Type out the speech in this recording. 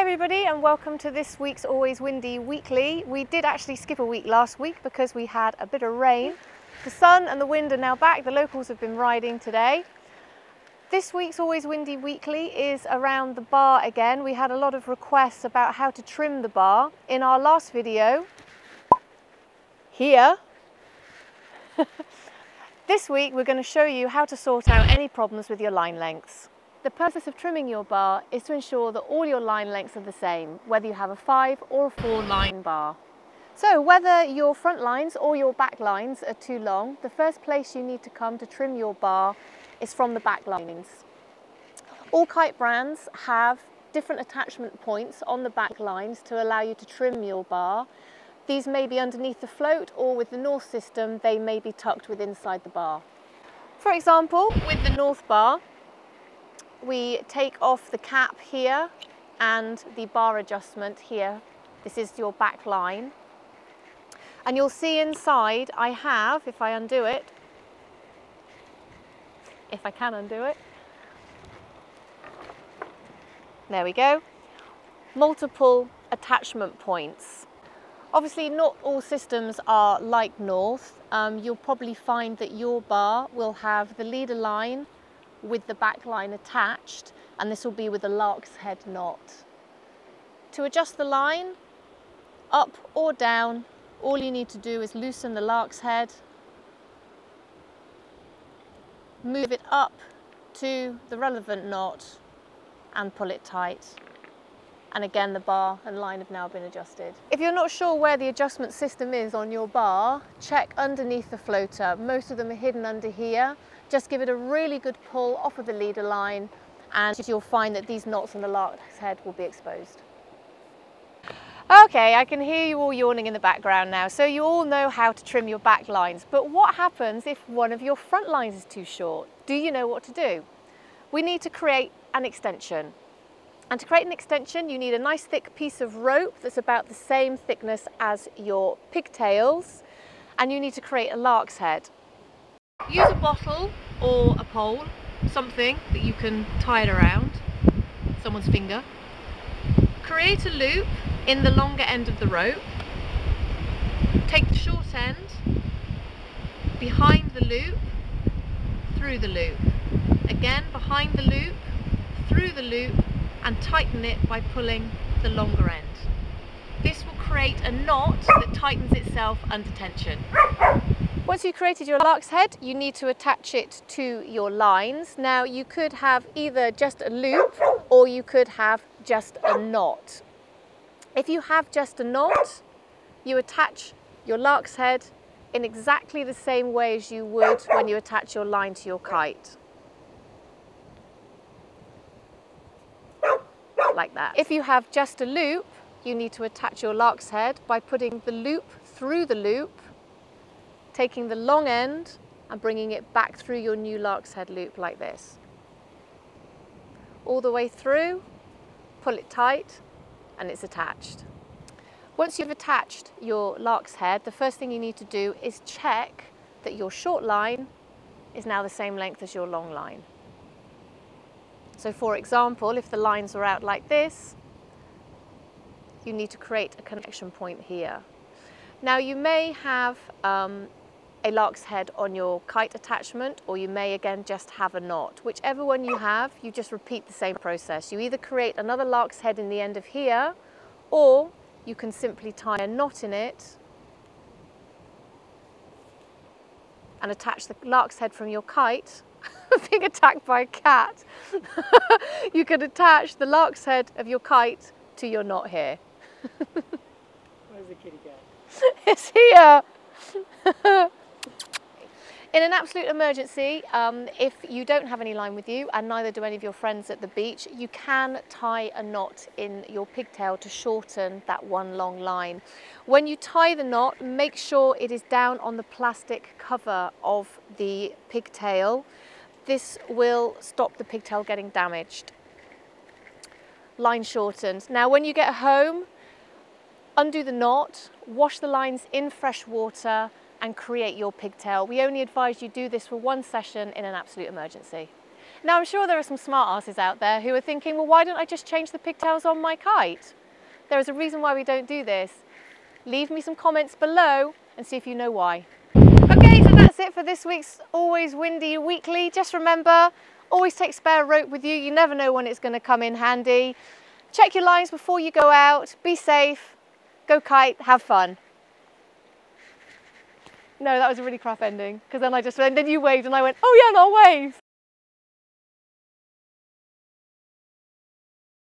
everybody and welcome to this week's Always Windy Weekly. We did actually skip a week last week because we had a bit of rain. The sun and the wind are now back. The locals have been riding today. This week's Always Windy Weekly is around the bar again. We had a lot of requests about how to trim the bar. In our last video, here, this week we're going to show you how to sort out any problems with your line lengths. The purpose of trimming your bar is to ensure that all your line lengths are the same, whether you have a 5 or a 4 line bar. So whether your front lines or your back lines are too long, the first place you need to come to trim your bar is from the back lines. All kite brands have different attachment points on the back lines to allow you to trim your bar. These may be underneath the float, or with the North system they may be tucked within inside the bar. For example, with the North bar, we take off the cap here and the bar adjustment here. This is your back line. And you'll see inside I have, if I undo it, if I can undo it, there we go, multiple attachment points. Obviously not all systems are like North. You'll probably find that your bar will have the leader line with the back line attached, and this will be with a lark's head knot. To adjust the line, up or down, all you need to do is loosen the lark's head, move it up to the relevant knot and pull it tight. And again, the bar and line have now been adjusted. If you're not sure where the adjustment system is on your bar, check underneath the floater. Most of them are hidden under here. Just give it a really good pull off of the leader line and you'll find that these knots on the lark's head will be exposed. Okay, I can hear you all yawning in the background now, so you all know how to trim your back lines. But what happens if one of your front lines is too short? Do you know what to do? We need to create an extension. And to create an extension, you need a nice thick piece of rope that's about the same thickness as your pigtails, and you need to create a lark's head. Use a bottle or a pole, something that you can tie it around, someone's finger. Create a loop in the longer end of the rope. Take the short end behind the loop, through the loop. Again, behind the loop, through the loop, and tighten it by pulling the longer end. This will create a knot that tightens itself under tension. Once you've created your lark's head, you need to attach it to your lines. Now you could have either just a loop or you could have just a knot. If you have just a knot, you attach your lark's head in exactly the same way as you would when you attach your line to your kite. Like that. If you have just a loop, you need to attach your lark's head by putting the loop through the loop, taking the long end and bringing it back through your new lark's head loop like this. All the way through, pull it tight, and it's attached. Once you've attached your lark's head, the first thing you need to do is check that your short line is now the same length as your long line. So for example, if the lines are out like this, you need to create a connection point here. Now you may have a lark's head on your kite attachment, or you may again just have a knot. Whichever one you have, you just repeat the same process. You either create another lark's head in the end of here, or you can simply tie a knot in it and attach the lark's head from your kite. Being attacked by a cat. You can attach the lark's head of your kite to your knot here. Where's the kitty cat? It's here. In an absolute emergency, if you don't have any line with you, and neither do any of your friends at the beach, you can tie a knot in your pigtail to shorten that one long line. When you tie the knot, make sure it is down on the plastic cover of the pigtail. This will stop the pigtail getting damaged. Line shortened. Now when you get home, undo the knot, wash the lines in fresh water and create your pigtail. We only advise you do this for one session in an absolute emergency. Now I'm sure there are some smart asses out there who are thinking, well, why don't I just change the pigtails on my kite? There is a reason why we don't do this. Leave me some comments below and see if you know why. Okay, so that's it for this week's Always Windy Weekly. Just remember, always take spare rope with you. You never know when it's going to come in handy. Check your lines before you go out. Be safe. Go kite. Have fun. No, that was a really crap ending, because then then you waved and I went, oh yeah, and I'll wave.